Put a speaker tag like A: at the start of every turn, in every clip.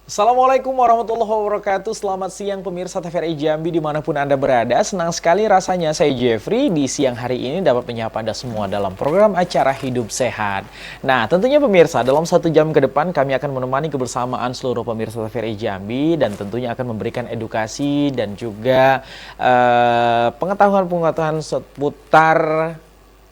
A: Assalamualaikum warahmatullahi wabarakatuh. Selamat siang pemirsa TVRI Jambi dimanapun Anda berada. Senang sekali rasanya saya Jeffrey di siang hari ini dapat menyapa Anda semua dalam program acara Hidup Sehat. Nah tentunya pemirsa dalam 1 jam ke depan kami akan menemani kebersamaan seluruh pemirsa TVRI Jambi. Dan tentunya akan memberikan edukasi dan juga pengetahuan-pengetahuan seputar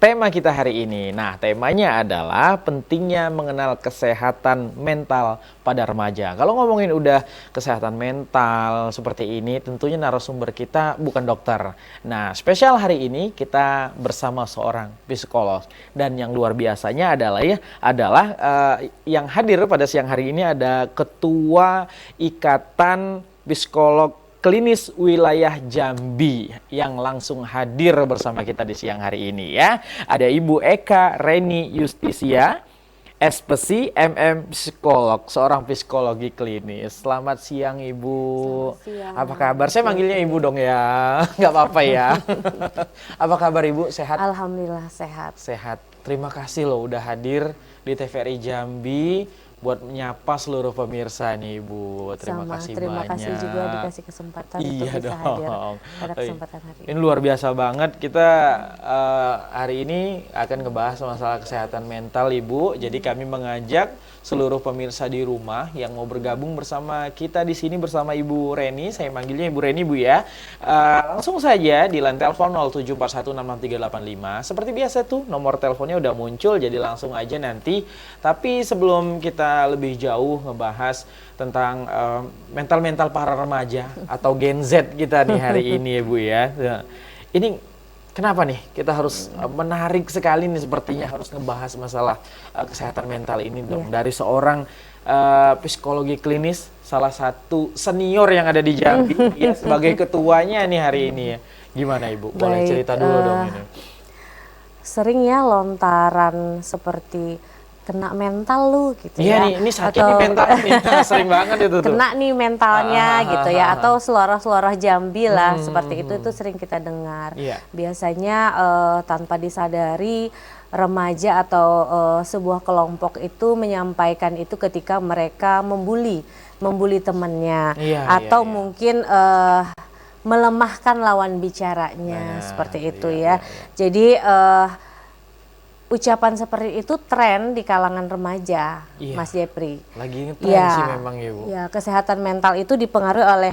A: tema kita hari ini. Nah, temanya adalah pentingnya mengenal kesehatan mental pada remaja. Kalau ngomongin udah kesehatan mental seperti ini, tentunya narasumber kita bukan dokter. Nah, spesial hari ini kita bersama seorang psikolog. Dan yang luar biasanya adalah yang hadir pada siang hari ini ada Ketua Ikatan Psikolog Klinis Wilayah Jambi yang langsung hadir bersama kita di siang hari ini ya. Ada Ibu Eka Reni Justisia, SPSI MM Psikolog, seorang psikologi klinis. Selamat siang Ibu.
B: Selamat siang.
A: Apa kabar? Saya manggilnya Ibu dong ya, nggak apa-apa ya. Apa kabar Ibu? Sehat?
B: Alhamdulillah sehat.
A: Sehat. Terima kasih loh udah hadir di TVRI Jambi buat menyapa seluruh pemirsa nih Ibu. Terima kasih banyak.
B: Terima kasih juga dikasih kesempatan untuk bisa hadir pada kesempatan hari ini.
A: Ini luar biasa banget. Kita hari ini akan ngebahas masalah kesehatan mental Ibu. Jadi kami mengajak seluruh pemirsa di rumah yang mau bergabung bersama kita di sini bersama Ibu Reni. Saya manggilnya Ibu Reni Bu ya. Langsung saja di line telepon 0741666385. Seperti biasa tuh nomor teleponnya udah muncul, jadi langsung aja nanti. Tapi sebelum kita lebih jauh ngebahas tentang mental-mental para remaja atau Gen Z kita nih hari ini ya Bu ya. Ini kenapa nih kita harus menarik sekali nih sepertinya harus ngebahas masalah kesehatan mental ini dong. Dari seorang psikologi klinis, salah satu senior yang ada di Jambi ya, sebagai ketuanya nih hari ini ya. Gimana Ibu? Boleh cerita dulu dong ini.
B: Sering ya lontaran seperti kena mental lu gitu
A: ya.
B: Iya
A: nih, ini sakit nih mental nih. Sering banget itu tuh.
B: Kena nih mentalnya gitu ya, atau seloroh-seloroh Jambi lah, seperti itu sering kita dengar. Biasanya tanpa disadari remaja atau sebuah kelompok itu menyampaikan itu ketika mereka membuli temannya, atau mungkin melemahkan lawan bicaranya, seperti itu ya. Jadi ucapan seperti itu tren di kalangan remaja, Mas Jepri.
A: Lagi ngetren sih memang ya Bu.
B: Ya, kesehatan mental itu dipengaruhi oleh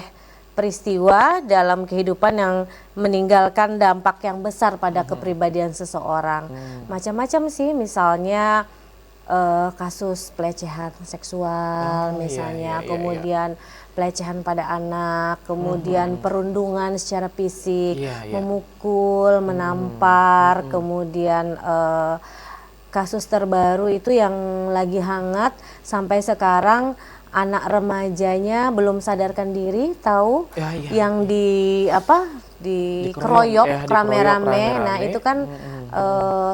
B: peristiwa dalam kehidupan yang meninggalkan dampak yang besar pada kepribadian seseorang. Macam-macam sih, misalnya kasus pelecehan seksual misalnya, kemudian pelecehan pada anak, kemudian perundungan secara fisik, memukul, menampar, kemudian kasus terbaru itu yang lagi hangat sampai sekarang, anak remajanya belum sadarkan diri, tahu yang dikeroyok rame-rame. Nah itu kan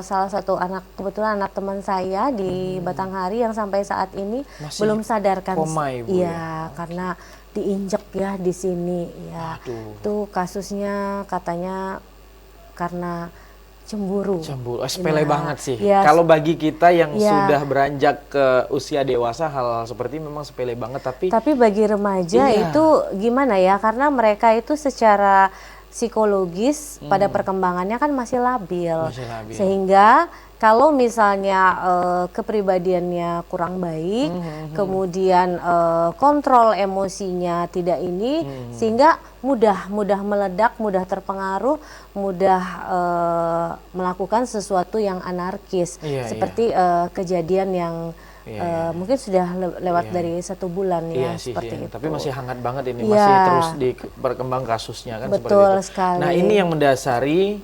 B: salah satu kebetulan anak teman saya di Batanghari yang sampai saat ini masih belum sadarkan. Iya, karena diinjek ya di sini ya. Itu kasusnya katanya karena cemburu.
A: Sepele banget sih. Kalau bagi kita yang sudah beranjak ke usia dewasa, hal seperti ini memang sepele banget. Tapi
B: bagi remaja itu gimana ya? Karena mereka itu secara psikologis pada perkembangannya kan masih labil. Sehingga kalau misalnya kepribadiannya kurang baik, kemudian kontrol emosinya tidak sehingga mudah meledak, mudah terpengaruh, mudah melakukan sesuatu yang anarkis, seperti kejadian yang mungkin sudah lewat dari 1 bulan ya, seperti itu.
A: Tapi masih hangat banget ini, masih terus berkembang kasusnya kan.
B: Betul
A: seperti itu.
B: Sekali.
A: Nah ini yang mendasari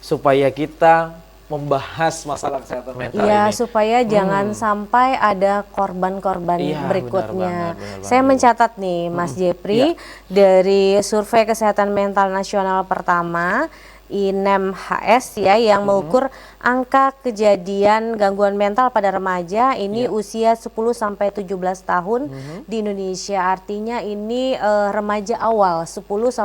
A: supaya kita membahas masalah kesehatan mental ini.
B: Supaya jangan sampai ada korban-korban berikutnya. Saya mencatat nih Mas Jepri, dari Survei Kesehatan Mental Nasional pertama INEM-HS ya, yang mengukur angka kejadian gangguan mental pada remaja ini usia 10-17 tahun di Indonesia. Artinya ini remaja awal 10-17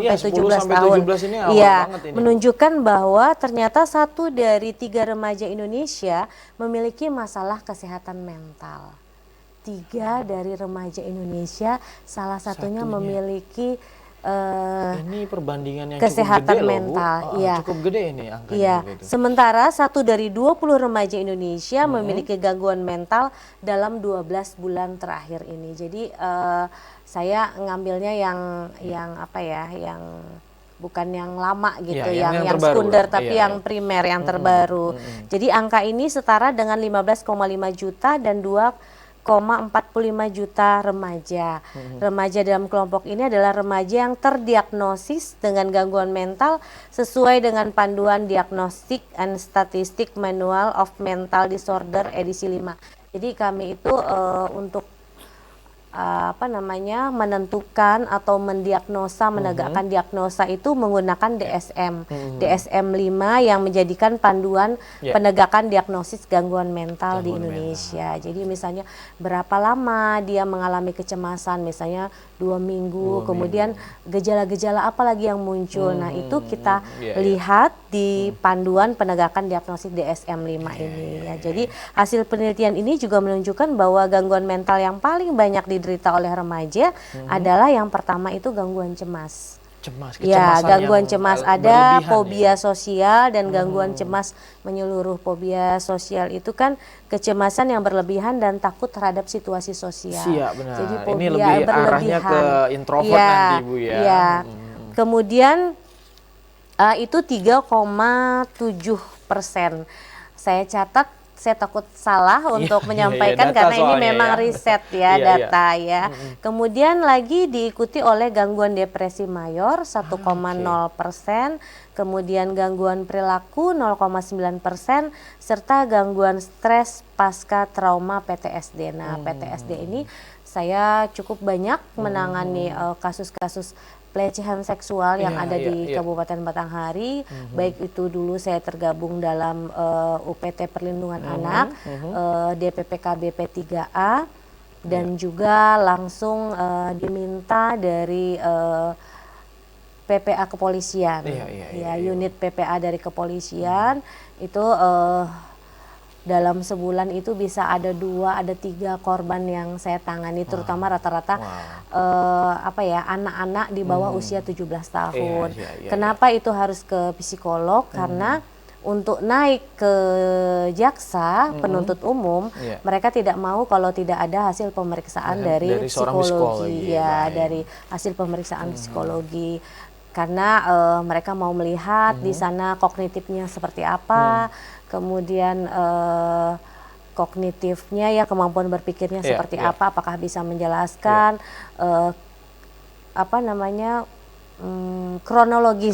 B: tahun.
A: 10-17 ini awal banget ini.
B: Menunjukkan bahwa ternyata 1 dari 3 remaja Indonesia memiliki masalah kesehatan mental. 1/3 dari remaja Indonesia salah satunya memiliki
A: ini perbandingan yang
B: kesehatan
A: cukup gede
B: mental.
A: loh, Bu.
B: Iya.
A: Cukup gede ini angkanya.
B: Iya.
A: gitu.
B: Sementara 1 dari 20 remaja Indonesia memiliki gangguan mental dalam 12 bulan terakhir ini. Jadi saya ngambilnya yang apa ya, yang bukan yang lama gitu,
A: Ya, yang
B: yang
A: terbaru
B: sekunder
A: lah.
B: tapi
A: Iya,
B: yang primer, yang terbaru. Jadi angka ini setara dengan 15,5 juta dan 2,45 juta remaja. Remaja dalam kelompok ini adalah remaja yang terdiagnosis dengan gangguan mental sesuai dengan panduan Diagnostic and Statistic Manual of Mental Disorder edisi 5. Jadi kami itu untuk menentukan atau mendiagnosa, menegakkan diagnosa itu menggunakan DSM. DSM 5 yang menjadikan panduan penegakan diagnosis gangguan mental di Indonesia. Jadi misalnya berapa lama dia mengalami kecemasan, misalnya 2 minggu, kemudian gejala-gejala apa lagi yang muncul. Nah, itu kita lihat di panduan penegakan diagnosis DSM 5 ini. Jadi hasil penelitian ini juga menunjukkan bahwa gangguan mental yang paling banyak diderita oleh remaja adalah yang pertama itu gangguan cemas. Ya, gangguan cemas ada, fobia sosial dan gangguan cemas menyeluruh. Fobia sosial itu kan kecemasan yang berlebihan dan takut terhadap situasi sosial.
A: Iya, benar.
B: Jadi fobia
A: ini lebih arahnya ke introvert nanti, Bu ya.
B: Iya. Kemudian itu 3,7%. Saya catat, saya takut salah untuk menyampaikan karena ini memang riset data ya. Kemudian lagi diikuti oleh gangguan depresi mayor 1,0%, kemudian gangguan perilaku 0,9%, serta gangguan stres pasca trauma PTSD. Nah, PTSD ini saya cukup banyak menangani kasus-kasus pelecehan seksual yang ada di Kabupaten Batanghari, baik itu dulu saya tergabung dalam UPT Perlindungan Anak, DPPKB P3A, dan juga langsung diminta dari PPA Kepolisian, unit PPA dari Kepolisian itu dalam sebulan itu bisa ada 2, ada 3 korban yang saya tangani, terutama rata-rata anak-anak di bawah usia 17 tahun. Kenapa itu harus ke psikolog? Karena untuk naik ke jaksa penuntut umum, mereka tidak mau kalau tidak ada hasil pemeriksaan dari psikologi, dari hasil pemeriksaan psikologi. Karena mereka mau melihat di sana kognitifnya seperti apa, kemudian kognitifnya ya, kemampuan berpikirnya seperti apa, apakah bisa menjelaskan kronologis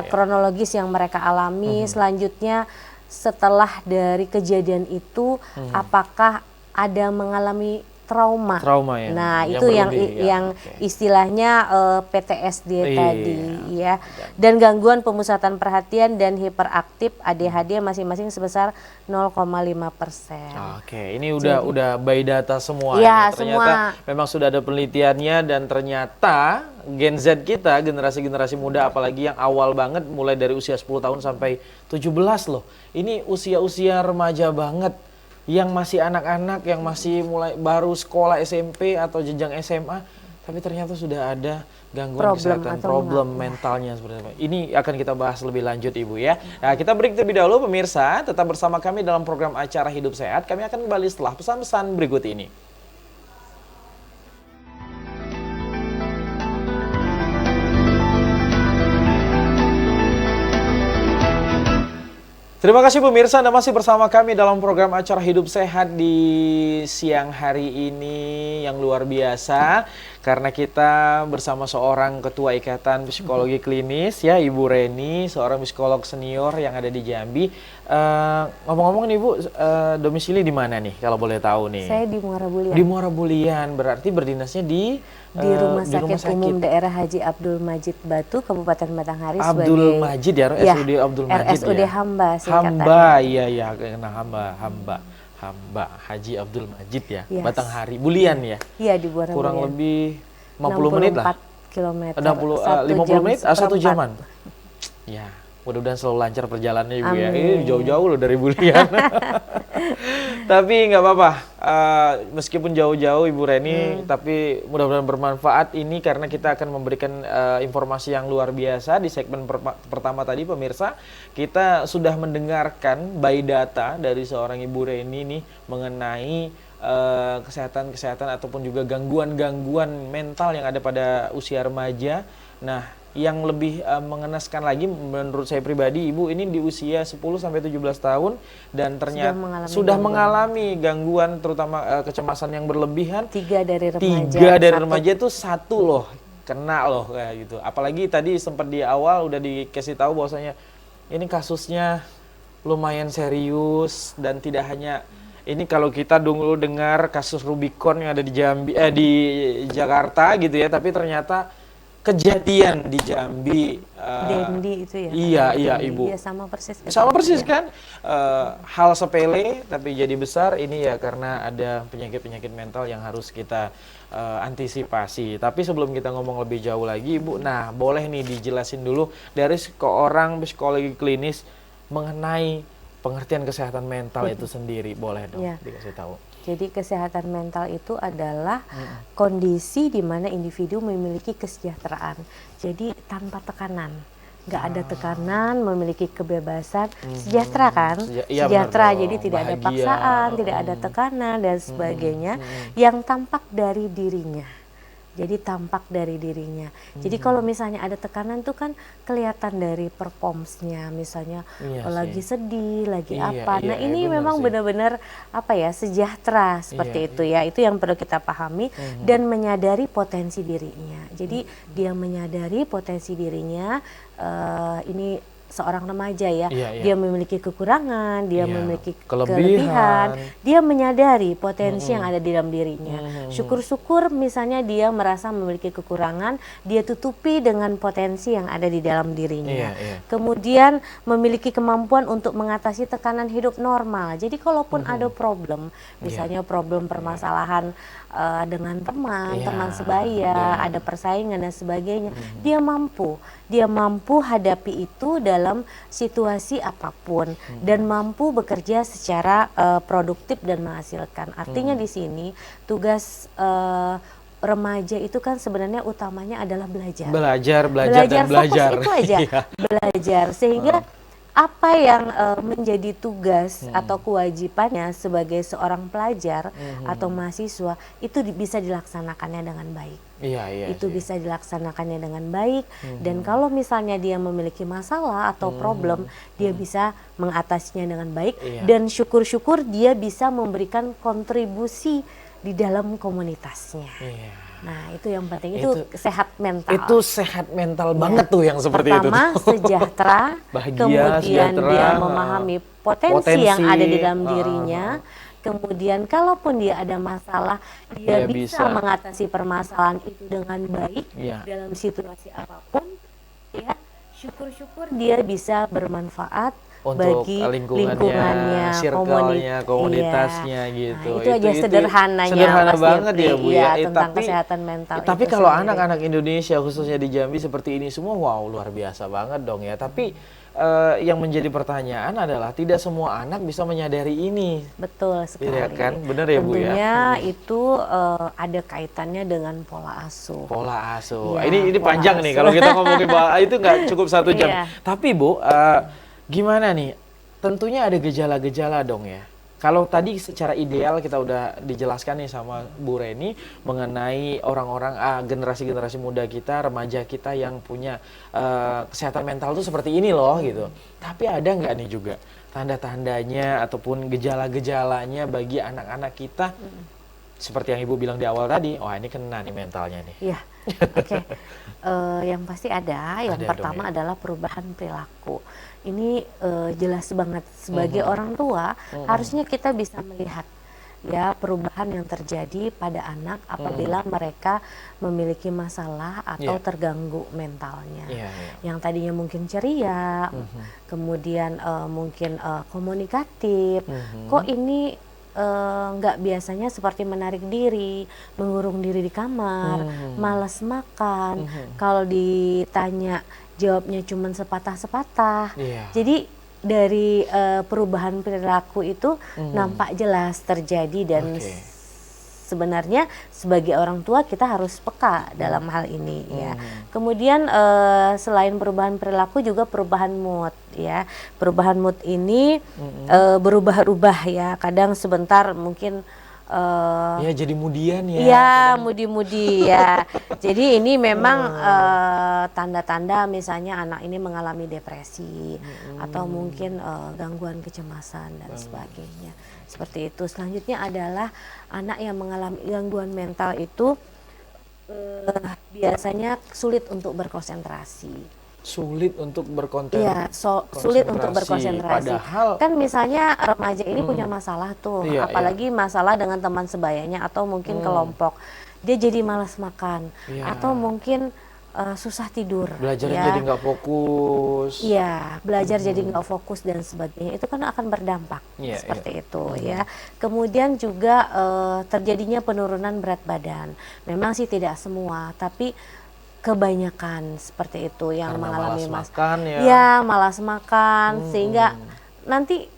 B: kronologis yang mereka alami. Selanjutnya setelah dari kejadian itu apakah ada mengalami trauma yang, nah itu yang istilahnya PTSD tadi ya. Dan gangguan pemusatan perhatian dan hiperaktif ADHD masing-masing sebesar 0,5%.
A: Oke, ini udah by data semua. Ternyata semua. Memang sudah ada penelitiannya, dan ternyata Gen Z kita, generasi-generasi muda apalagi yang awal banget mulai dari usia 10 tahun sampai 17 loh. Ini usia-usia remaja banget, yang masih anak-anak, yang masih mulai baru sekolah SMP atau jenjang SMA, tapi ternyata sudah ada gangguan kesehatan, problem mentalnya seperti apa. Ini akan kita bahas lebih lanjut, Ibu ya. Nah, kita break terlebih dahulu pemirsa, tetap bersama kami dalam program acara Hidup Sehat. Kami akan kembali setelah pesan-pesan berikut ini. Terima kasih pemirsa, Anda masih bersama kami dalam program acara Hidup Sehat di siang hari ini yang luar biasa. Karena kita bersama seorang ketua Ikatan Psikologi Klinis ya, Ibu Reni, seorang psikolog senior yang ada di Jambi. Ngomong-ngomong nih Bu, domisili di mana nih kalau boleh tahu nih?
B: Saya di Muara Bulian.
A: Di Muara Bulian, berarti berdinasnya di
B: Rumah Sakit Umum Daerah Haji Abdul Majid Batu, Kabupaten Batanghari.
A: Abdul Majid ya, RSUD Abdul Majid
B: RSUD
A: ya?
B: Hamba singkatannya.
A: Hamba, iya, kena Hamba Haji Abdul Majid ya, Batanghari, Bulian ya?
B: Iya, di Muara Bulian.
A: Kurang lebih 50 menit lah.
B: 64 km.
A: 50 menit, 1 jaman. Ya. Mudah-mudahan selalu lancar perjalanannya Ibu ya.
B: Amin.
A: Jauh-jauh loh dari Bulian. Tapi nggak apa-apa, meskipun jauh-jauh Ibu Reni, tapi mudah-mudahan bermanfaat ini karena kita akan memberikan informasi yang luar biasa di segmen pertama tadi pemirsa. Kita sudah mendengarkan by data dari seorang Ibu Reni nih mengenai kesehatan-kesehatan ataupun juga gangguan-gangguan mental yang ada pada usia remaja. Nah, yang lebih mengenaskan lagi menurut saya pribadi, Ibu ini di usia 10 sampai 17 tahun dan ternyata sudah mengalami gangguan terutama kecemasan yang berlebihan.
B: 3 dari remaja.
A: 3 dari remaja itu 1 loh kena loh kayak gitu. Apalagi tadi sempat di awal udah dikasih tahu bahwasanya ini kasusnya lumayan serius dan tidak hanya ini. Kalau kita dulu dengar kasus Rubicon yang ada di Jambi di Jakarta gitu ya, tapi ternyata kejadian di Jambi.
B: Dendi itu ya?
A: Iya Ibu.
B: Iya sama persis.
A: Sama persis kan? Hal sepele tapi jadi besar ini ya karena ada penyakit-penyakit mental yang harus kita antisipasi. Tapi sebelum kita ngomong lebih jauh lagi Ibu, nah boleh nih dijelasin dulu dari seorang psikologi klinis mengenai pengertian kesehatan mental itu sendiri. Boleh dong dikasih tahu.
B: Jadi kesehatan mental itu adalah kondisi di mana individu memiliki kesejahteraan. Jadi tanpa tekanan, nggak ada tekanan, memiliki kebebasan, sejahtera kan? Sejahtera, jadi tidak ada paksaan, tidak ada tekanan dan sebagainya yang tampak dari dirinya. Jadi tampak dari dirinya. Jadi kalau misalnya ada tekanan tuh kan kelihatan dari performsnya, misalnya lagi sedih, lagi apa. Nah ini memang benar-benar apa ya, sejahtera seperti itu ya. Itu yang perlu kita pahami dan menyadari potensi dirinya. Jadi dia menyadari potensi dirinya. Ini seorang remaja ya, dia memiliki kekurangan, dia memiliki kelebihan, dia menyadari potensi yang ada di dalam dirinya. Syukur-syukur misalnya dia merasa memiliki kekurangan, dia tutupi dengan potensi yang ada di dalam dirinya. Kemudian memiliki kemampuan untuk mengatasi tekanan hidup normal. Jadi kalaupun ada problem, misalnya problem permasalahan dengan teman sebaya, ada persaingan dan sebagainya, dia mampu hadapi itu dalam situasi apapun dan mampu bekerja secara produktif dan menghasilkan. Artinya di sini tugas remaja itu kan sebenarnya utamanya adalah belajar. Belajar fokus itu aja, belajar sehingga apa yang menjadi tugas atau kewajibannya sebagai seorang pelajar atau mahasiswa itu bisa dilaksanakannya dengan baik. Itu bisa dilaksanakannya dengan baik dan kalau misalnya dia memiliki masalah atau problem, dia bisa mengatasinya dengan baik dan syukur-syukur dia bisa memberikan kontribusi di dalam komunitasnya. Nah itu yang penting, itu sehat mental.
A: Itu sehat mental banget tuh yang seperti itu.
B: Pertama sejahtera, kemudian dia memahami potensi yang ada di dalam dirinya. Kemudian kalaupun dia ada masalah, dia bisa mengatasi permasalahan itu dengan baik dalam situasi apapun. Ya, syukur-syukur dia bisa bermanfaat untuk bagi lingkungannya,
A: circle-nya, komunitasnya gitu.
B: Nah, itu aja sederhananya.
A: Sederhana banget ya Bu ya.
B: Tentang kesehatan mental.
A: Tapi kalau anak-anak Indonesia khususnya di Jambi seperti ini semua, wow luar biasa banget dong ya. Tapi yang menjadi pertanyaan adalah tidak semua anak bisa menyadari ini.
B: Betul sekali.
A: Iya kan? Benar ya Bu ya?
B: Tentunya itu ada kaitannya dengan pola asuh.
A: Pola asuh. Ini panjang nih kalau kita ngomongin itu nggak cukup 1 jam. Tapi Bu, gimana nih? Tentunya ada gejala-gejala dong ya. Kalau tadi secara ideal kita udah dijelaskan nih sama Bu Reni mengenai orang-orang generasi-generasi muda kita, remaja kita yang punya kesehatan mental tuh seperti ini loh gitu. Tapi ada nggak nih juga tanda-tandanya ataupun gejala-gejalanya bagi anak-anak kita seperti yang Ibu bilang di awal tadi, oh ini kena nih mentalnya nih.
B: Iya, oke. Yang pasti ada. Yang pertama adalah perubahan perilaku. Ini jelas banget sebagai orang tua harusnya kita bisa melihat ya perubahan yang terjadi pada anak apabila mereka memiliki masalah atau terganggu mentalnya. Yang tadinya mungkin ceria, kemudian mungkin komunikatif, kok ini nggak biasanya seperti menarik diri, mengurung diri di kamar, malas makan. Kalau ditanya jawabnya cuman sepatah-sepatah.
A: Iya.
B: Jadi dari perubahan perilaku itu nampak jelas terjadi dan
A: Oke.
B: sebenarnya sebagai orang tua kita harus peka dalam hal ini ya. Kemudian selain perubahan perilaku juga perubahan mood ya. Perubahan mood ini berubah-ubah ya. Kadang sebentar mungkin
A: Ya jadi mudian ya.
B: iya, mudi-mudi ya. Jadi ini memang tanda-tanda misalnya anak ini mengalami depresi atau mungkin gangguan kecemasan dan sebagainya. Seperti itu. Selanjutnya adalah anak yang mengalami gangguan mental itu biasanya sulit untuk berkonsentrasi.
A: Sulit untuk
B: Iya, sulit untuk berkonsentrasi.
A: Padahal
B: Kan misalnya remaja ini punya masalah tuh,
A: Iya,
B: apalagi masalah dengan teman sebayanya atau mungkin kelompok. Dia jadi malas makan
A: Iya.
B: atau mungkin susah tidur.
A: belajarnya
B: ya.
A: jadi nggak fokus.
B: Iya, belajar jadi nggak fokus dan sebagainya. Itu kan akan berdampak
A: Iya,
B: seperti itu ya. Kemudian juga terjadinya penurunan berat badan. Memang sih tidak semua, tapi kebanyakan seperti itu yang
A: Karena
B: mengalami
A: malas makan ya.
B: Iya, malas makan sehingga nanti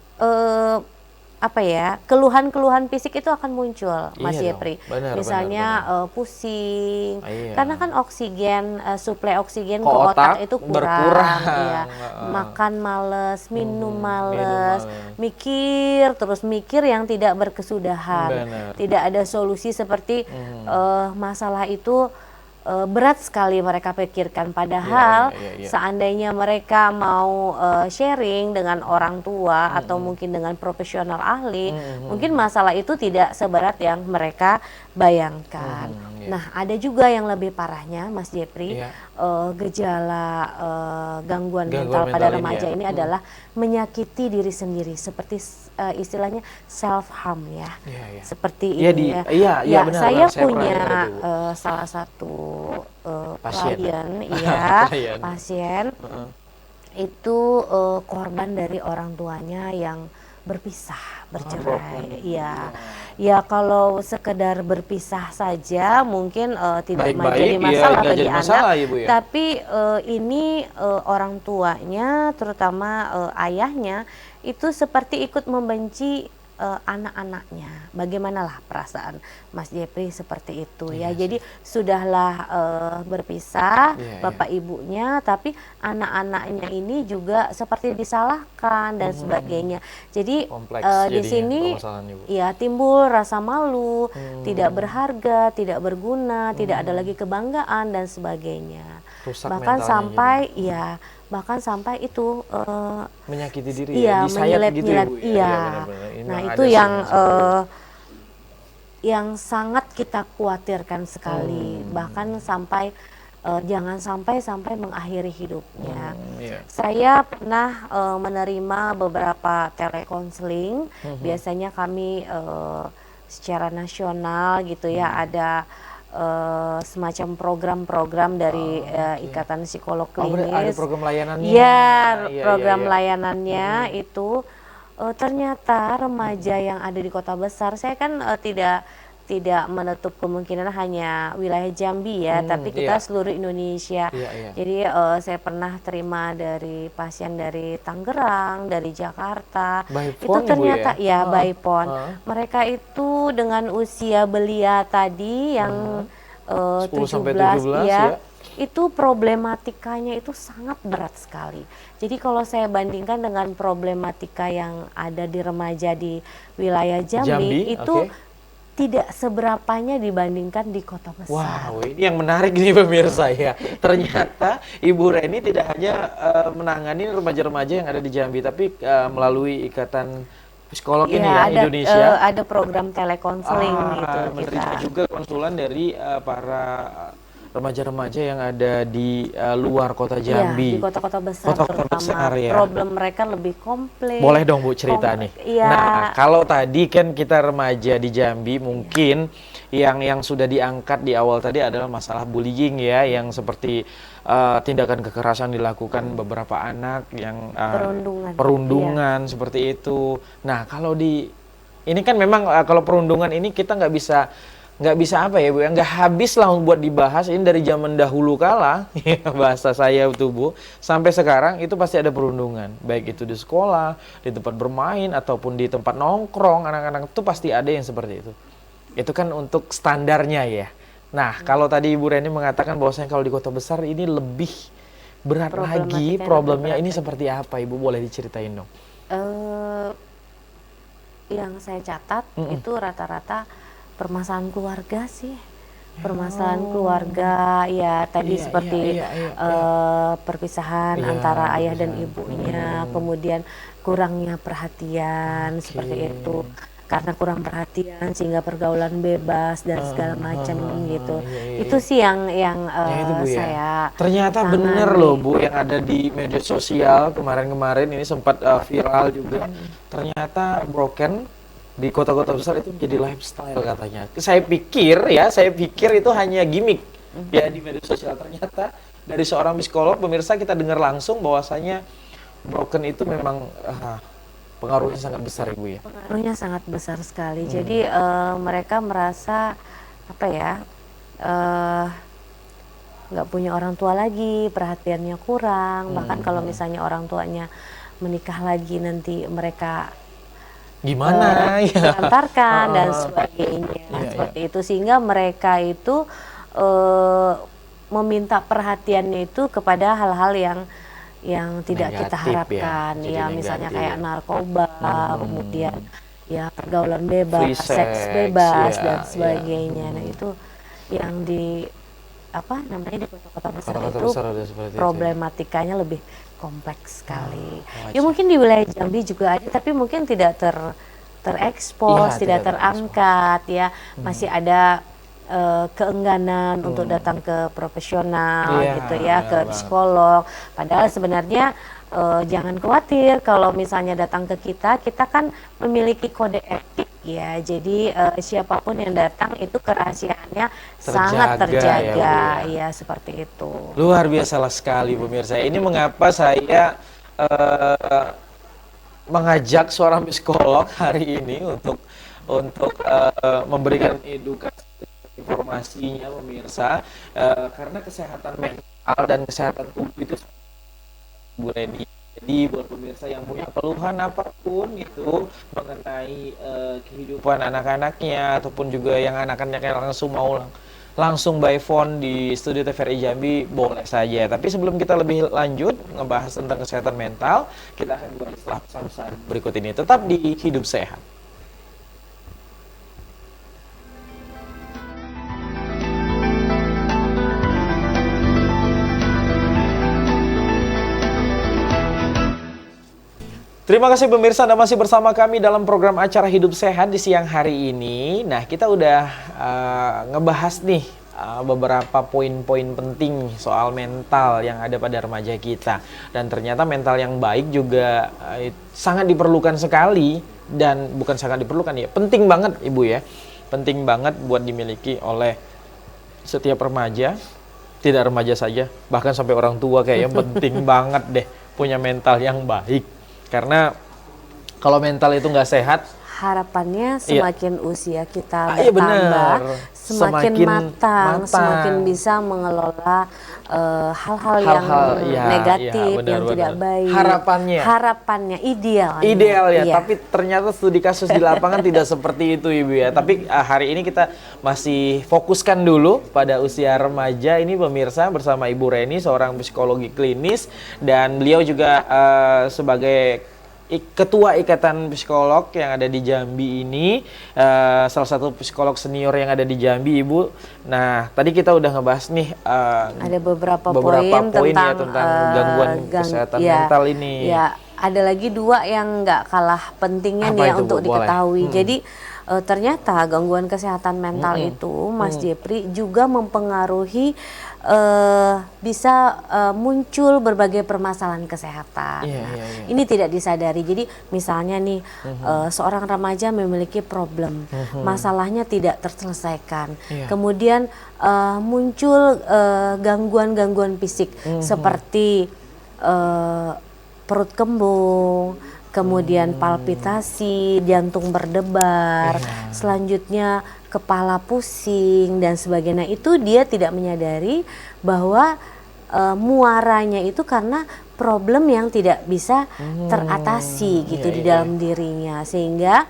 B: apa ya, keluhan-keluhan fisik itu akan muncul, Mas
A: Iya dong,
B: Yepri.
A: benar,
B: Misalnya pusing,
A: Iya.
B: karena kan oksigen, suplai oksigen
A: Ke
B: ke otak
A: otak
B: itu
A: berkurang.
B: iya.
A: Heeh.
B: Makan males, minum males,
A: males.
B: mikir terus mikir yang tidak berkesudahan,
A: Benar.
B: tidak ada solusi seperti masalah itu berat sekali mereka pikirkan, padahal
A: Iya.
B: seandainya mereka mau sharing dengan orang tua atau mungkin dengan profesional ahli, mungkin masalah itu tidak seberat yang mereka bayangkan.
A: Iya.
B: Nah, ada juga yang lebih parahnya, Mas Jepri,
A: Iya.
B: gejala gangguan
A: Gangguan
B: mental pada
A: mental ini
B: remaja
A: ya.
B: ini adalah menyakiti diri sendiri, seperti istilahnya self harm ya.
A: Iya.
B: Seperti
A: Iya,
B: ini ya.
A: iya, benar,
B: Saya
A: benar. Saya pernah
B: punya
A: dengar itu, Bu.
B: salah satu
A: Pasien.
B: klien, ya,
A: Klien.
B: pasien itu korban dari orang tuanya yang berpisah, bercerai. Iya. Ya kalau sekedar berpisah saja mungkin tidak
A: Baik-baik,
B: menjadi
A: iya,
B: masalah
A: nggak
B: bagi
A: jadi
B: anak,
A: masalah, Ibu ya.
B: tapi ini orang tuanya, terutama ayahnya, itu seperti ikut membenci anak-anaknya. Bagaimanalah perasaan Mas Jepri seperti itu ya. Jadi sudahlah berpisah
A: Iya,
B: bapak ibunya, tapi anak-anaknya ini juga seperti disalahkan dan sebagainya. Jadi
A: Kompleks
B: di
A: jadinya
B: sini
A: permasalahan, Ibu.
B: ya timbul rasa malu, tidak berharga, tidak berguna, tidak ada lagi kebanggaan dan sebagainya.
A: Rusak
B: Bahkan
A: mentalnya
B: sampai ya bahkan sampai itu
A: Menyakiti diri
B: iya,
A: ya, disayat gitu ya,
B: menyilet-nyilet,
A: Bu ya.
B: iya.
A: Benar-benar. Ini
B: Nah,
A: memang
B: itu
A: ada sih
B: yang
A: seperti itu.
B: yang sangat kita khawatirkan sekali. Bahkan sampai jangan sampai mengakhiri hidupnya.
A: Iya.
B: Saya pernah menerima beberapa telekonseling. Biasanya kami secara nasional gitu ya, ada semacam program-program dari Ikatan Psikolog
A: Oh, ada
B: Klinis.
A: program layanannya.
B: Iya,
A: Iya,
B: program
A: iya.
B: layanannya itu ternyata remaja yang ada di kota besar, saya kan tidak menutup kemungkinan hanya wilayah Jambi ya, tapi kita
A: iya.
B: seluruh Indonesia.
A: Iya.
B: Jadi saya pernah terima dari pasien dari Tangerang, dari Jakarta.
A: By
B: Itu
A: phone, Ibu,
B: ternyata
A: ya?
B: ya by phone. Mereka itu dengan usia belia tadi yang
A: 10 sampai
B: 17
A: 17
B: ya,
A: ya.
B: itu problematikanya itu sangat berat sekali. Jadi kalau saya bandingkan dengan problematika yang ada di remaja di wilayah Jambi, itu
A: oke.
B: tidak seberapanya dibandingkan di kota besar.
A: Wow, ini yang menarik nih pemirsa ya. Ternyata Ibu Reni tidak hanya menangani remaja-remaja yang ada di Jambi, tapi melalui Ikatan Psikolog ini ya,
B: ada,
A: Indonesia.
B: ada program telekonseling gitu
A: menerima
B: kita.
A: juga konsulan dari para remaja-remaja yang ada di luar kota
B: Iya,
A: Jambi.
B: di kota-kota besar
A: Kota-kota
B: terutama.
A: besar ya.
B: Problem mereka lebih kompleks.
A: Boleh dong Bu cerita nih.
B: Iya.
A: Nah, kalau tadi kan kita remaja di Jambi, mungkin yang sudah diangkat di awal tadi adalah masalah bullying ya, yang seperti tindakan kekerasan dilakukan beberapa anak yang perundungan seperti itu. Nah, kalau ini kan memang kalau perundungan ini kita nggak bisa nggak bisa apa ya Bu, ya nggak habis lah buat dibahas. Ini dari zaman dahulu kala ya, bahasa saya tuh Bu, sampai sekarang itu pasti ada perundungan, baik itu di sekolah, di tempat bermain ataupun di tempat nongkrong, anak-anak itu pasti ada yang seperti itu kan untuk standarnya ya. Nah kalau tadi Ibu Reni mengatakan bahwasanya kalau di kota besar ini lebih berat lagi problemnya, ini seperti apa Ibu, boleh diceritain dong?
B: Yang saya catat itu rata-rata permasalahan keluarga sih, permasalahan keluarga ya tadi seperti perpisahan antara ayah dan ibunya, kemudian kurangnya perhatian seperti itu, karena kurang perhatian sehingga pergaulan bebas dan segala macam gitu. Itu sih yang
A: itu, Bu,
B: saya
A: ternyata bener loh Bu, yang ada di media sosial kemarin-kemarin ini sempat viral juga. Ternyata broken di kota-kota besar itu menjadi lifestyle katanya. Saya pikir itu hanya gimmick ya di media sosial. Ternyata dari seorang psikolog, pemirsa, kita dengar langsung bahwasanya broken itu memang pengaruhnya sangat besar Ibu ya.
B: Pengaruhnya sangat besar sekali. Jadi mereka merasa apa ya, nggak punya orang tua lagi, perhatiannya kurang. Bahkan kalau misalnya orang tuanya menikah lagi, nanti mereka
A: gimana
B: diantarkan dan sebagainya, seperti itu, sehingga mereka itu meminta perhatiannya itu kepada hal-hal yang tidak
A: negatif,
B: kita harapkan ya, misalnya kayak narkoba, kemudian ya pergaulan bebas, seks bebas dan sebagainya. Nah itu yang di apa namanya di kota-kota besar itu problematikanya lebih kompleks sekali. Ya mungkin di wilayah Jambi juga ada, tapi mungkin tidak terekspos, tidak terangkat ya. Masih ada keengganan untuk datang ke profesional gitu ya, ke psikolog. Padahal sebenarnya jangan khawatir kalau misalnya datang ke kita kan memiliki kode etik ya. Jadi siapapun yang datang itu kerahasiaannya sangat terjaga ya, seperti itu.
A: Luar biasa sekali pemirsa. Ini mengapa saya mengajak seorang psikolog hari ini untuk memberikan edukasi informasinya pemirsa, karena kesehatan mental dan kesehatan tubuh itu Bu Reni. Jadi buat pemirsa yang punya keluhan apapun itu mengenai kehidupan anak-anaknya, ataupun juga yang anak-anaknya langsung by phone di studio TVRI Jambi, boleh saja. Tapi sebelum kita lebih lanjut ngebahas tentang kesehatan mental, kita akan kembali setelah pesan-pesan berikut ini. Tetap di Hidup Sehat. Terima kasih pemirsa, Anda masih bersama kami dalam program acara Hidup Sehat di siang hari ini. Nah, kita udah ngebahas nih beberapa poin-poin penting soal mental yang ada pada remaja kita. Dan ternyata mental yang baik juga sangat diperlukan sekali. Dan bukan sangat diperlukan ya, penting banget Ibu ya. Penting banget buat dimiliki oleh setiap remaja. Tidak remaja saja, bahkan sampai orang tua kayaknya penting banget deh punya mental yang baik. Karena kalau mental itu nggak sehat,
B: harapannya semakin usia kita bertambah, semakin matang, semakin bisa mengelola hal-hal yang negatif, yang tidak baik. Harapannya ideal
A: ya. Tapi ternyata studi kasus di lapangan tidak seperti itu Ibu ya. Tapi hari ini kita masih fokuskan dulu pada usia remaja ini pemirsa, bersama Ibu Reni, seorang psikologi klinis, dan beliau juga sebagai Ketua Ikatan Psikolog yang ada di Jambi ini, salah satu psikolog senior yang ada di Jambi Ibu. Nah tadi kita udah ngebahas nih
B: ada beberapa poin tentang
A: gangguan kesehatan mental ini.
B: Ya, ada lagi dua yang nggak kalah pentingnya nih ya untuk diketahui. Jadi ternyata gangguan kesehatan mental itu, Mas Jepri, juga mempengaruhi bisa muncul berbagai permasalahan kesehatan. Ini tidak disadari. Jadi misalnya nih seorang remaja memiliki problem, masalahnya tidak terselesaikan. Kemudian muncul gangguan-gangguan fisik seperti perut kembung, kemudian palpitasi, jantung berdebar, selanjutnya kepala pusing dan sebagainya, itu dia tidak menyadari bahwa muaranya itu karena problem yang tidak bisa teratasi gitu di dalam dirinya, sehingga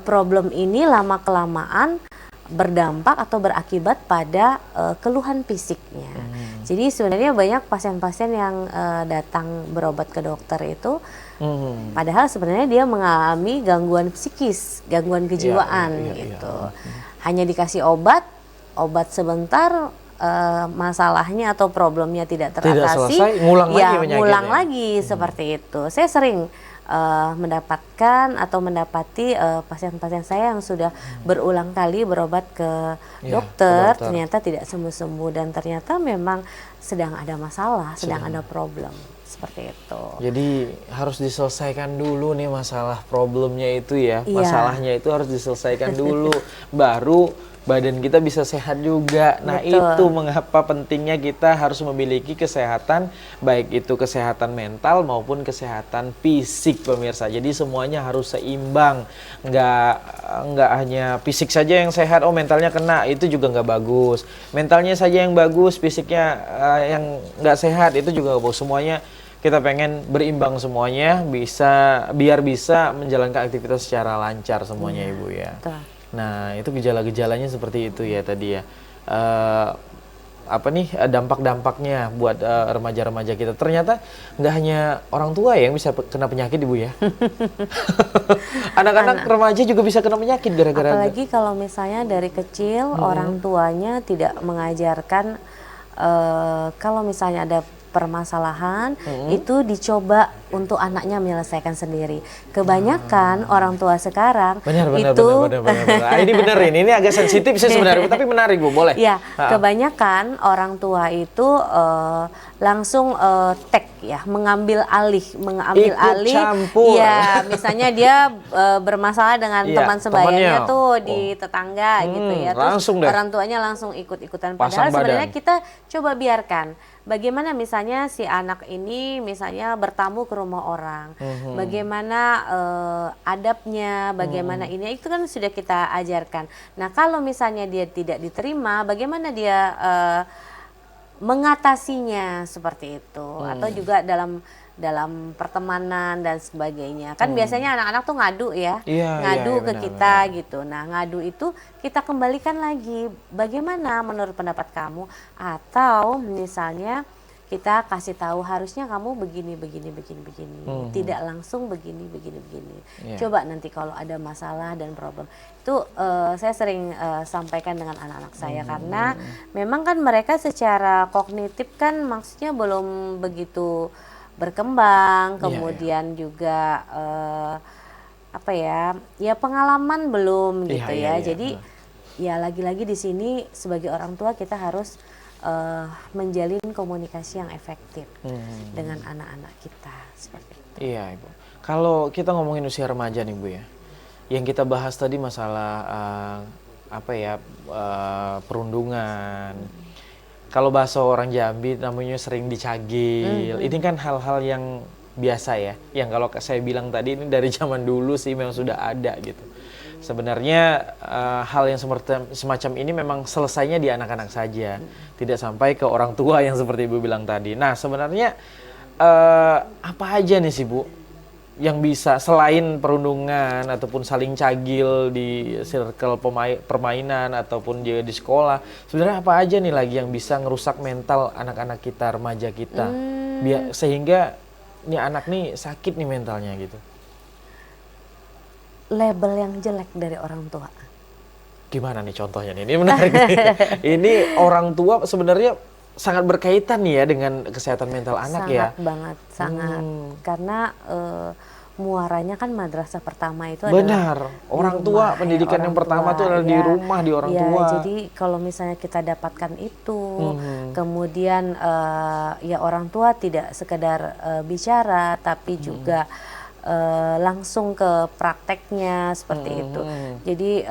B: problem ini lama kelamaan berdampak atau berakibat pada keluhan fisiknya. Jadi sebenarnya banyak pasien-pasien yang datang berobat ke dokter itu padahal sebenarnya dia mengalami gangguan psikis, gangguan kejiwaan gitu. Hanya dikasih obat sebentar, masalahnya atau problemnya tidak teratasi, ngulang lagi seperti itu. Saya sering mendapatkan atau mendapati pasien-pasien saya yang sudah berulang kali berobat ke dokter, ternyata tidak sembuh-sembuh dan ternyata memang sedang ada masalah, sedang ada problem. Seperti itu.
A: Jadi harus diselesaikan dulu nih masalah problemnya itu ya. Masalahnya itu harus diselesaikan dulu, baru badan kita bisa sehat juga. Nah, itu mengapa pentingnya kita harus memiliki kesehatan, baik itu kesehatan mental maupun kesehatan fisik, pemirsa. Jadi semuanya harus seimbang. Nggak hanya fisik saja yang sehat, oh mentalnya kena, itu juga nggak bagus. Mentalnya saja yang bagus, fisiknya yang nggak sehat, itu juga nggak bagus. Semuanya kita pengen berimbang semuanya, biar bisa menjalankan aktivitas secara lancar semuanya, Ibu ya. Nah, itu gejala-gejalanya seperti itu ya tadi ya. Dampak-dampaknya buat remaja-remaja kita. Ternyata nggak hanya orang tua ya yang bisa kena penyakit, Ibu ya. Anak-anak remaja juga bisa kena penyakit gara-gara.
B: Apalagi kalau misalnya dari kecil orang tuanya tidak mengajarkan kalau misalnya ada permasalahan itu dicoba untuk anaknya menyelesaikan sendiri. Kebanyakan orang tua sekarang benar.
A: Ini benar, ini agak sensitif sih sebenarnya, tapi menarik Bu, boleh.
B: Ya, kebanyakan orang tua itu langsung mengambil alih,
A: campur.
B: Ya, misalnya dia bermasalah dengan teman sebayanya tuh di tetangga gitu ya. Terus orang tuanya langsung ikut-ikutan, padahal sebenarnya kita coba biarkan. Bagaimana misalnya si anak ini misalnya bertamu ke rumah orang, bagaimana adabnya, bagaimana ini, itu kan sudah kita ajarkan. Nah, kalau misalnya dia tidak diterima, bagaimana dia mengatasinya seperti itu, atau juga dalam pertemanan dan sebagainya. Kan biasanya anak-anak tuh ngadu ya, ngadu ke kita gitu. Nah, ngadu itu kita kembalikan lagi, bagaimana menurut pendapat kamu? Atau misalnya kita kasih tahu harusnya kamu begini. Tidak langsung begini. Coba nanti kalau ada masalah dan problem. Itu saya sering sampaikan dengan anak-anak saya, karena memang kan mereka secara kognitif kan maksudnya belum begitu berkembang, kemudian juga pengalaman belum gitu ya. Jadi ya lagi-lagi di sini sebagai orang tua kita harus menjalin komunikasi yang efektif dengan anak-anak kita seperti itu. Iya,
A: Ibu. Kalau kita ngomongin usia remaja nih, Bu ya. Yang kita bahas tadi masalah perundungan. Kalau bahasa orang Jambi namanya sering dicagil. Ini kan hal-hal yang biasa ya. Yang kalau saya bilang tadi ini dari zaman dulu sih memang sudah ada gitu. Sebenarnya hal yang semacam ini memang selesainya di anak-anak saja. Tidak sampai ke orang tua yang seperti Ibu bilang tadi. Nah, sebenarnya apa aja nih sih, Bu, yang bisa selain perundungan ataupun saling cagil di circle permainan ataupun juga di sekolah, sebenarnya apa aja nih lagi yang bisa ngerusak mental anak-anak kita, remaja kita, sehingga nih anak nih sakit nih mentalnya gitu?
B: Label yang jelek dari orang tua.
A: Gimana nih contohnya nih? Ini menarik. Ini orang tua sebenarnya sangat berkaitan nih ya dengan kesehatan mental anak ya.
B: Sangat. Karena muaranya kan madrasah pertama itu
A: benar. Orang tua, pendidikan yang pertama itu adalah di rumah, di orang tua.
B: Jadi kalau misalnya kita dapatkan itu, kemudian ya orang tua tidak sekedar bicara, tapi juga langsung ke prakteknya seperti itu. Jadi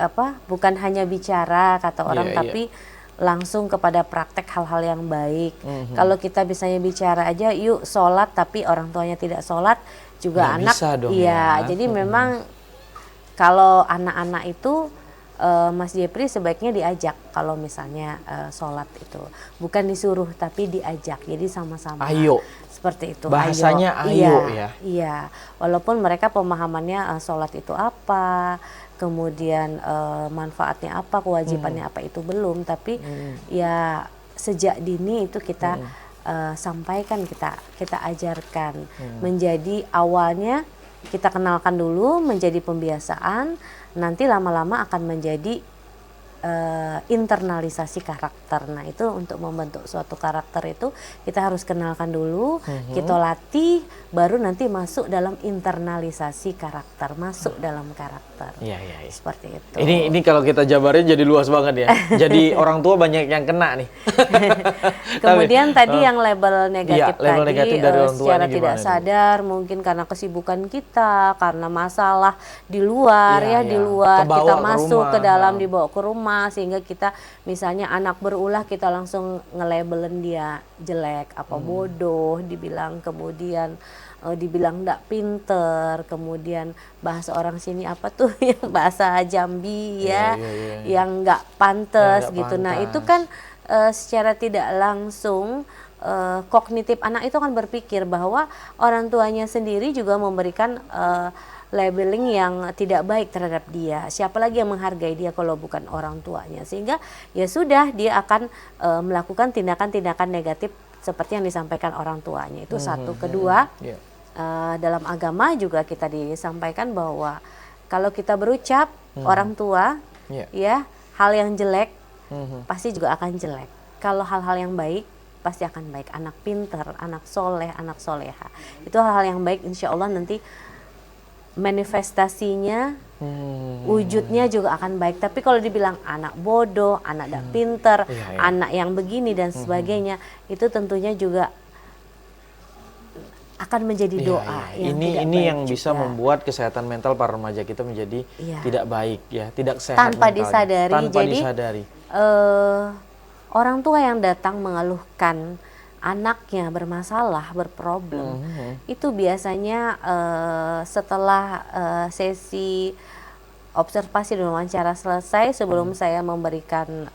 B: bukan hanya bicara kata orang, tapi langsung kepada praktek hal-hal yang baik. Kalau kita misalnya bicara aja, yuk sholat, tapi orang tuanya tidak sholat, juga nggak anak.
A: Bisa dong
B: jadi memang kalau anak-anak itu Mas Jepri sebaiknya diajak kalau misalnya sholat itu, bukan disuruh tapi diajak, jadi sama-sama.
A: Ayo.
B: Seperti itu.
A: Bahasanya ayo
B: iya,
A: ya.
B: Iya, walaupun mereka pemahamannya sholat itu apa, kemudian manfaatnya apa, kewajibannya apa itu belum, tapi ya sejak dini itu kita sampaikan, kita ajarkan, menjadi awalnya kita kenalkan dulu, menjadi pembiasaan, nanti lama-lama akan menjadi internalisasi karakter. Nah itu untuk membentuk suatu karakter itu kita harus kenalkan dulu, kita latih, baru nanti masuk dalam internalisasi karakter, masuk dalam karakter.
A: Iya.
B: Seperti itu.
A: Ini kalau kita jabarin jadi luas banget ya. Jadi orang tua banyak yang kena nih.
B: Kemudian tadi yang label negatif
A: label
B: tadi,
A: negatif dari orang tua
B: secara
A: ini
B: tidak
A: gimana
B: sadar, mungkin karena kesibukan kita, karena masalah di luar di luar
A: Kebawa
B: kita
A: ke
B: masuk
A: rumah.
B: ke dalam, dibawa ke rumah, sehingga kita misalnya anak berulah kita langsung nge-labelin dia jelek, apa bodoh, dibilang, kemudian dibilang nggak pinter, kemudian bahasa orang sini apa tuh yang bahasa Jambi ya, yang nggak pantas gitu. Nah itu kan secara tidak langsung kognitif anak itu kan berpikir bahwa orang tuanya sendiri juga memberikan labeling yang tidak baik terhadap dia. Siapa lagi yang menghargai dia kalau bukan orang tuanya? Sehingga ya sudah, dia akan melakukan tindakan-tindakan negatif seperti yang disampaikan orang tuanya. Itu satu. Kedua, dalam agama juga kita disampaikan bahwa kalau kita berucap orang tua, ya hal yang jelek pasti juga akan jelek. Kalau hal-hal yang baik pasti akan baik. Anak pinter, anak soleh, anak soleha, itu hal-hal yang baik. Insya Allah nanti manifestasinya, wujudnya juga akan baik. Tapi kalau dibilang anak bodoh, anak tidak pinter, anak yang begini dan sebagainya, itu tentunya juga akan menjadi doa.
A: Ini yang bisa membuat kesehatan mental para remaja kita menjadi tidak baik ya, tidak sehat
B: tanpa
A: mentalnya.
B: disadari. Jadi
A: disadari.
B: Orang tua yang datang mengeluhkan anaknya bermasalah, berproblem, itu biasanya setelah sesi observasi dan wawancara selesai, sebelum saya memberikan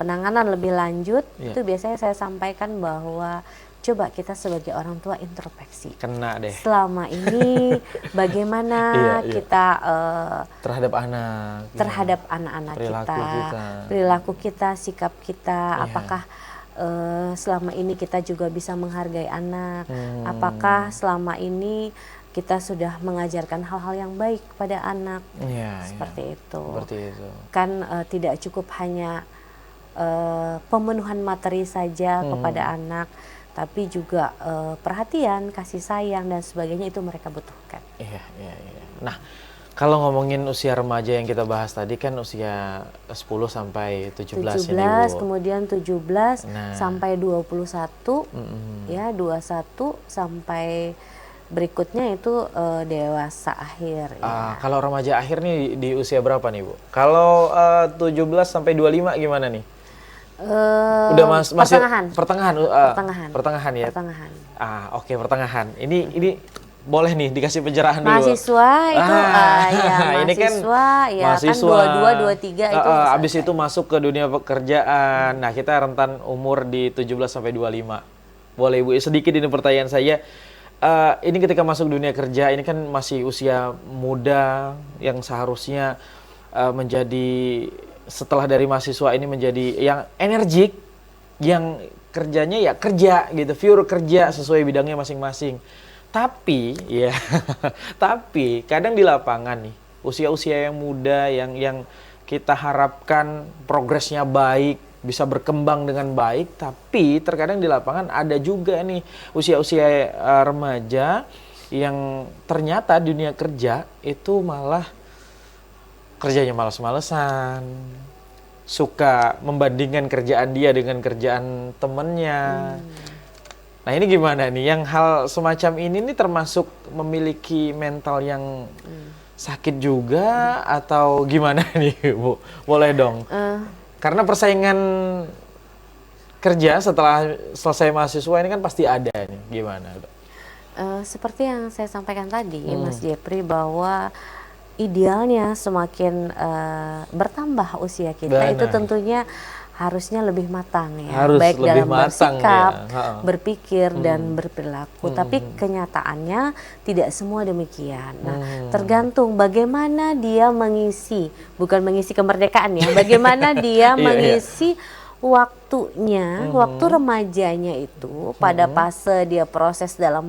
B: penanganan lebih lanjut, itu biasanya saya sampaikan bahwa coba kita sebagai orang tua introspeksi.
A: Kena deh.
B: Selama ini bagaimana kita
A: terhadap anak,
B: terhadap anak-anak perilaku kita, sikap kita, apakah selama ini kita juga bisa menghargai anak, apakah selama ini kita sudah mengajarkan hal-hal yang baik pada anak, seperti itu. Kan tidak cukup hanya pemenuhan materi saja kepada anak, tapi juga perhatian, kasih sayang dan sebagainya itu mereka butuhkan.
A: Nah, kalau ngomongin usia remaja yang kita bahas tadi kan usia 10 sampai 17 ini, Bu.
B: Kemudian 17 sampai 21, ya 21 sampai berikutnya itu dewasa akhir.
A: Kalau remaja akhir nih di usia berapa nih, Bu? Kalau 17 sampai 25 gimana nih? Udah masih pertengahan ya. Oke, pertengahan. Ini boleh nih dikasih pencerahan dulu.
B: Mahasiswa itu
A: ini kan mahasiswa
B: kan 22 23 itu.
A: Abis itu masuk ke dunia pekerjaan. Nah, kita rentan umur di 17 sampai 25. Boleh, Bu, sedikit ini pertanyaan saya. Ini ketika masuk dunia kerja ini kan masih usia muda yang seharusnya menjadi, setelah dari mahasiswa ini menjadi yang energik, yang kerjanya ya kerja gitu, pure kerja sesuai bidangnya masing-masing. Tapi ya, tapi kadang di lapangan nih, usia-usia yang muda yang kita harapkan progresnya baik, bisa berkembang dengan baik, tapi terkadang di lapangan ada juga nih usia-usia remaja yang ternyata dunia kerja itu malah kerjanya malas-malesan, suka membandingkan kerjaan dia dengan kerjaan temennya. Nah, ini gimana nih? Yang hal semacam ini nih termasuk memiliki mental yang sakit juga atau gimana nih, Bu? Boleh dong. Karena persaingan kerja setelah selesai mahasiswa ini kan pasti ada nih. Gimana, Dok?
B: Seperti yang saya sampaikan tadi, Mas Jepri, bahwa idealnya semakin bertambah usia kita itu
A: Benar.
B: tentunya harusnya lebih matang ya,
A: Harus
B: baik
A: lebih
B: dalam
A: matang
B: bersikap,
A: ya. Ha-ha.
B: berpikir dan berperilaku. Tapi kenyataannya tidak semua demikian. Nah, tergantung bagaimana dia mengisi, bukan mengisi kemerdekaan ya, bagaimana dia
A: Iya,
B: mengisi waktunya, waktu remajanya itu pada fase dia proses dalam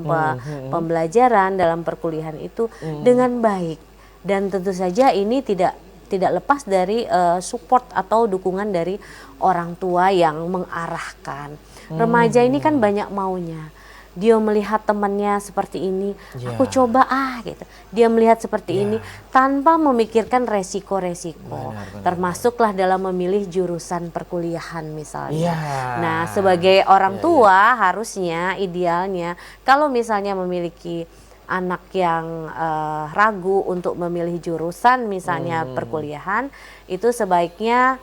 B: pembelajaran, dalam perkuliahan itu dengan baik. Dan tentu saja ini tidak lepas dari support atau dukungan dari orang tua yang mengarahkan. Remaja ini kan banyak maunya. Dia melihat temannya seperti ini, aku coba gitu. Dia melihat seperti ini tanpa memikirkan resiko-resiko. Termasuklah dalam memilih jurusan perkuliahan misalnya. Nah, sebagai orang tua harusnya idealnya kalau misalnya memiliki anak yang ragu untuk memilih jurusan misalnya perkuliahan, itu sebaiknya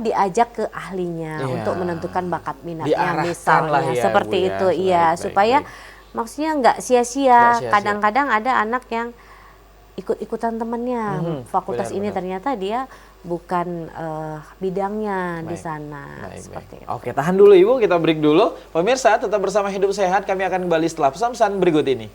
B: diajak ke ahlinya untuk menentukan bakat minatnya
A: Diarahkan
B: misalnya
A: lah ya,
B: seperti
A: Bu, ya.
B: itu
A: Baik,
B: supaya
A: baik.
B: maksudnya nggak sia-sia.
A: Nggak sia-sia.
B: Kadang-kadang ada anak yang ikut-ikutan temannya fakultas ini
A: benar.
B: ternyata dia bukan bidangnya di
A: Baik.
B: sana
A: Baik,
B: seperti
A: baik.
B: itu.
A: Oke, tahan dulu Ibu, kita break dulu. Pemirsa, tetap bersama Hidup Sehat. Kami akan kembali setelah pesan-pesan berikut ini.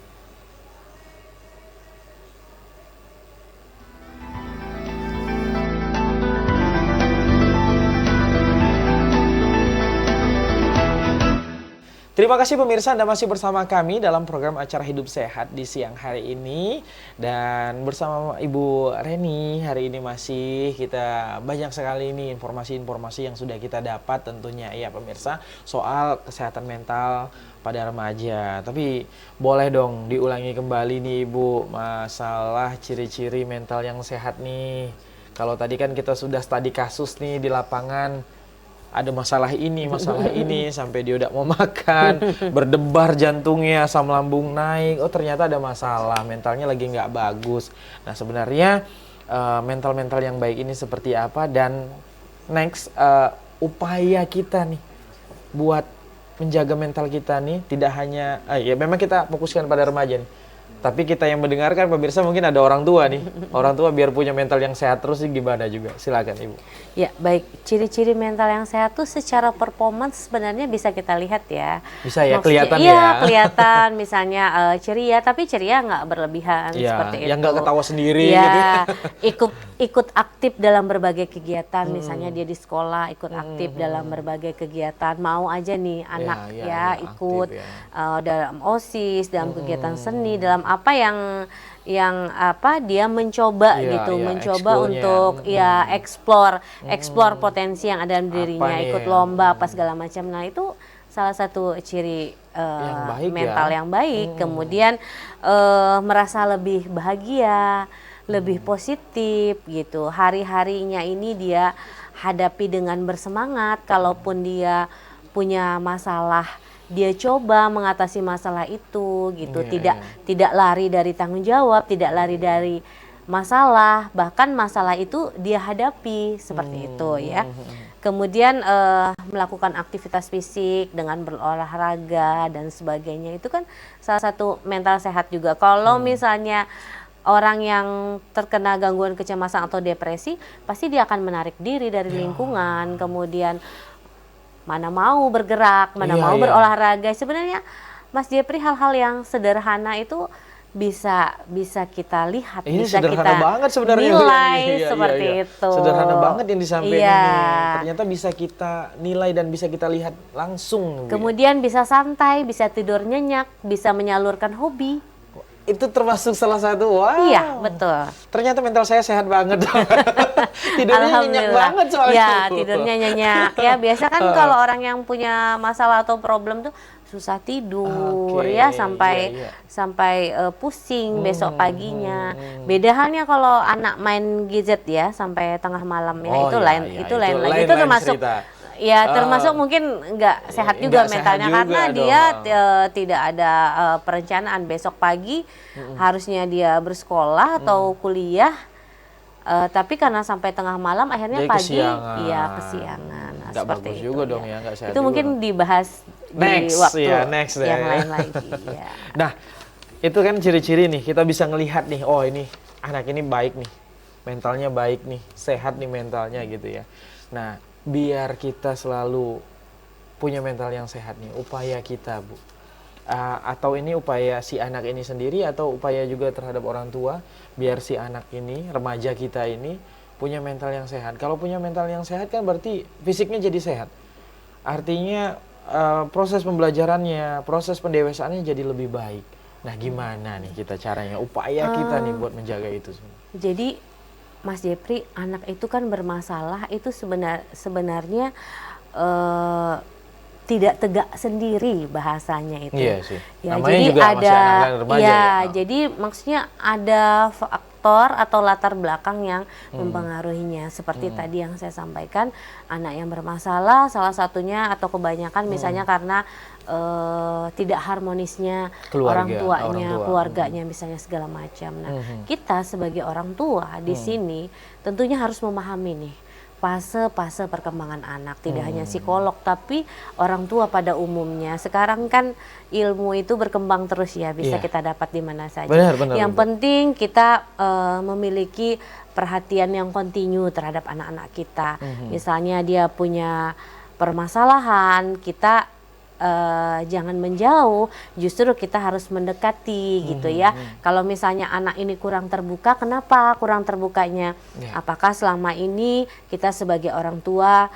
A: Terima kasih pemirsa, Anda masih bersama kami dalam program acara Hidup Sehat di siang hari ini. Dan bersama Ibu Reni, hari ini masih kita banyak sekali ini informasi-informasi yang sudah kita dapat tentunya ya pemirsa, soal kesehatan mental pada remaja. Tapi boleh dong diulangi kembali nih Ibu, masalah ciri-ciri mental yang sehat nih. Kalau tadi kan kita sudah studi kasus nih di lapangan, ada masalah ini sampai dia udah mau makan, berdebar jantungnya, asam lambung naik. Oh ternyata ada masalah, mentalnya lagi nggak bagus. Nah sebenarnya mental-mental yang baik ini seperti apa, dan next upaya kita nih buat menjaga mental kita nih tidak hanya ya memang kita fokuskan pada remaja nih. Tapi kita yang mendengarkan pemirsa mungkin ada orang tua nih. Orang tua biar punya mental yang sehat terus sih gimana juga. Silakan Ibu.
B: Ya, baik. Ciri-ciri mental yang sehat tuh secara performance sebenarnya bisa kita lihat ya.
A: Bisa ya,
B: Maksudnya,
A: kelihatan
B: iya,
A: ya.
B: kelihatan misalnya ceria, tapi ceria nggak berlebihan
A: Iya,
B: seperti itu.
A: yang nggak ketawa sendiri
B: Iya,
A: gitu.
B: ikut aktif dalam berbagai kegiatan, misalnya dia di sekolah ikut aktif dalam berbagai kegiatan. Mau aja nih anak
A: iya,
B: ikut
A: aktif,
B: dalam OSIS, dalam kegiatan seni, dalam apa yang dia mencoba gitu, mencoba
A: ekskulnya.
B: untuk explore potensi yang ada dalam dirinya,
A: nih
B: ikut
A: ya?
B: lomba apa segala macam. Nah, itu salah satu ciri
A: Yang baik
B: mental
A: ya.
B: yang baik. Kemudian merasa lebih bahagia, lebih positif gitu. Hari-harinya ini dia hadapi dengan bersemangat. Kalaupun dia punya masalah, dia coba mengatasi masalah itu gitu. Tidak lari dari tanggung jawab, tidak lari dari masalah, bahkan masalah itu dia hadapi seperti itu ya. Kemudian melakukan aktivitas fisik dengan berolahraga dan sebagainya, itu kan salah satu mental sehat juga. Kalau misalnya orang yang terkena gangguan kecemasan atau depresi, pasti dia akan menarik diri dari lingkungan, kemudian mana mau bergerak, mana mau berolahraga. Sebenarnya Mas Jepri, hal-hal yang sederhana itu bisa kita lihat,
A: Ini
B: bisa
A: sederhana
B: kita
A: banget sebenarnya
B: nilai
A: seperti
B: itu.
A: Sederhana banget yang disampaikan
B: Iya.
A: ini. Ternyata bisa kita nilai dan bisa kita lihat langsung.
B: Kemudian bisa santai, bisa tidur nyenyak, bisa menyalurkan hobi.
A: Itu termasuk salah satu. Wow.
B: Iya, betul.
A: Ternyata mental saya sehat banget. Tidurnya nyenyak banget soalnya.
B: Ya, tidurnya nyenyak. Ya, biasa kan kalau orang yang punya masalah atau problem tuh susah tidur ya, sampai pusing besok paginya. Beda halnya kalau anak main gadget ya sampai tengah malam ya, itu lain lagi. Itu termasuk
A: cerita.
B: ya termasuk mungkin nggak sehat juga
A: nggak
B: mentalnya,
A: sehat juga
B: karena
A: dong.
B: dia tidak ada perencanaan besok pagi harusnya dia bersekolah atau kuliah, tapi karena sampai tengah malam akhirnya
A: Jadi
B: pagi
A: kesiangan.
B: kesiangan. Nah,
A: Nggak
B: seperti
A: bagus
B: itu
A: juga
B: ya.
A: dong ya, nggak sehat
B: Itu
A: juga
B: mungkin
A: dong.
B: dibahas di
A: Next,
B: waktu
A: ya, next deh.
B: yang lain lagi ya.
A: Nah, itu kan ciri-ciri nih, kita bisa ngelihat nih, oh ini anak ini baik nih, mentalnya baik nih, sehat nih mentalnya gitu ya. Nah, biar kita selalu punya mental yang sehat nih, upaya kita Bu, atau ini upaya si anak ini sendiri atau upaya juga terhadap orang tua, biar si anak ini, remaja kita ini punya mental yang sehat. Kalau punya mental yang sehat kan berarti fisiknya jadi sehat. Artinya proses pembelajarannya, proses pendewasaannya jadi lebih baik. Nah, gimana nih kita caranya, upaya kita nih buat menjaga itu semua?
B: Jadi Mas Jepri, anak itu kan bermasalah itu sebenarnya tidak tegak sendiri bahasanya itu.
A: Iya sih.
B: Ya,
A: Namanya
B: jadi
A: juga masih
B: ada
A: anak dan remaja ya.
B: jadi maksudnya ada faktor atau latar belakang yang mempengaruhinya. Seperti tadi yang saya sampaikan, anak yang bermasalah salah satunya atau kebanyakan misalnya karena tidak harmonisnya orang tuanya, keluarganya misalnya segala macam. Nah, kita sebagai orang tua di sini tentunya harus memahami nih fase-fase perkembangan anak, tidak hanya psikolog tapi orang tua pada umumnya. Sekarang kan ilmu itu berkembang terus ya, bisa kita dapat di mana saja.
A: Benar,
B: Yang penting kita memiliki perhatian yang kontinu terhadap anak-anak kita. Misalnya dia punya permasalahan, kita jangan menjauh, justru kita harus mendekati gitu ya. Kalau misalnya anak ini kurang terbuka, kenapa kurang terbukanya? Apakah selama ini kita sebagai orang tua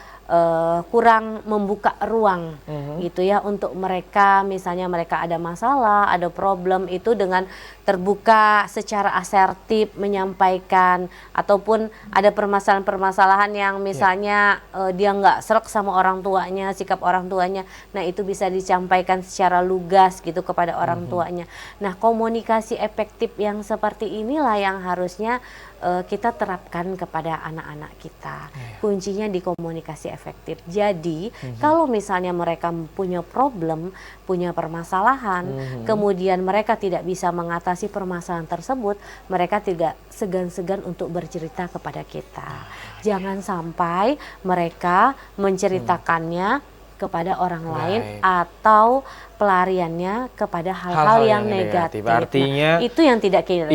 B: kurang membuka ruang gitu ya untuk mereka, misalnya mereka ada masalah, ada problem, itu dengan terbuka secara asertif menyampaikan, ataupun ada permasalahan-permasalahan yang misalnya dia nggak srek sama orang tuanya, sikap orang tuanya, nah itu bisa disampaikan secara lugas gitu kepada orang tuanya. Nah, komunikasi efektif yang seperti inilah yang harusnya kita terapkan kepada anak-anak kita. Kuncinya di komunikasi efektif. Jadi kalau misalnya mereka punya problem, punya permasalahan, kemudian mereka tidak bisa mengatasi permasalahan tersebut, mereka tidak segan-segan untuk bercerita kepada kita. Jangan sampai mereka menceritakannya kepada orang lain atau pelariannya kepada hal-hal yang negatif.
A: Artinya
B: itu yang tidak kira.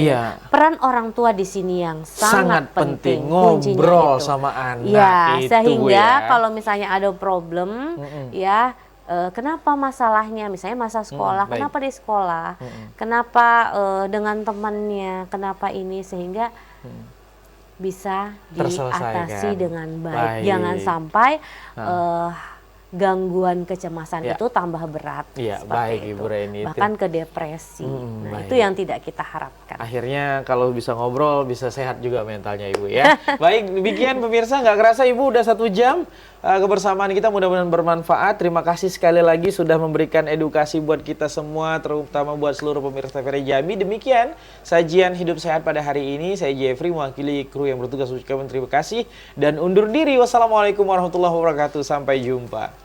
B: Peran orang tua di sini yang sangat penting.
A: Ngobrol sama anak itu
B: sehingga kalau misalnya ada problem kenapa masalahnya, misalnya masa sekolah, kenapa di sekolah, kenapa dengan temannya, kenapa ini, sehingga bisa diatasi dengan baik. Jangan sampai gangguan kecemasan itu tambah berat,
A: baik Ibu Reni,
B: bahkan ke depresi. Nah, itu yang tidak kita harapkan.
A: Akhirnya kalau bisa ngobrol, bisa sehat juga mentalnya Ibu ya. Baik, demikian pemirsa, nggak kerasa Ibu udah 1 jam kebersamaan kita, mudah-mudahan bermanfaat. Terima kasih sekali lagi sudah memberikan edukasi buat kita semua, terutama buat seluruh pemirsa TVRI Jambi. Demikian sajian Hidup Sehat pada hari ini. Saya Jeffrey, mewakili kru yang bertugas, ucapkan terima kasih dan undur diri. Wassalamualaikum warahmatullahi wabarakatuh. Sampai jumpa.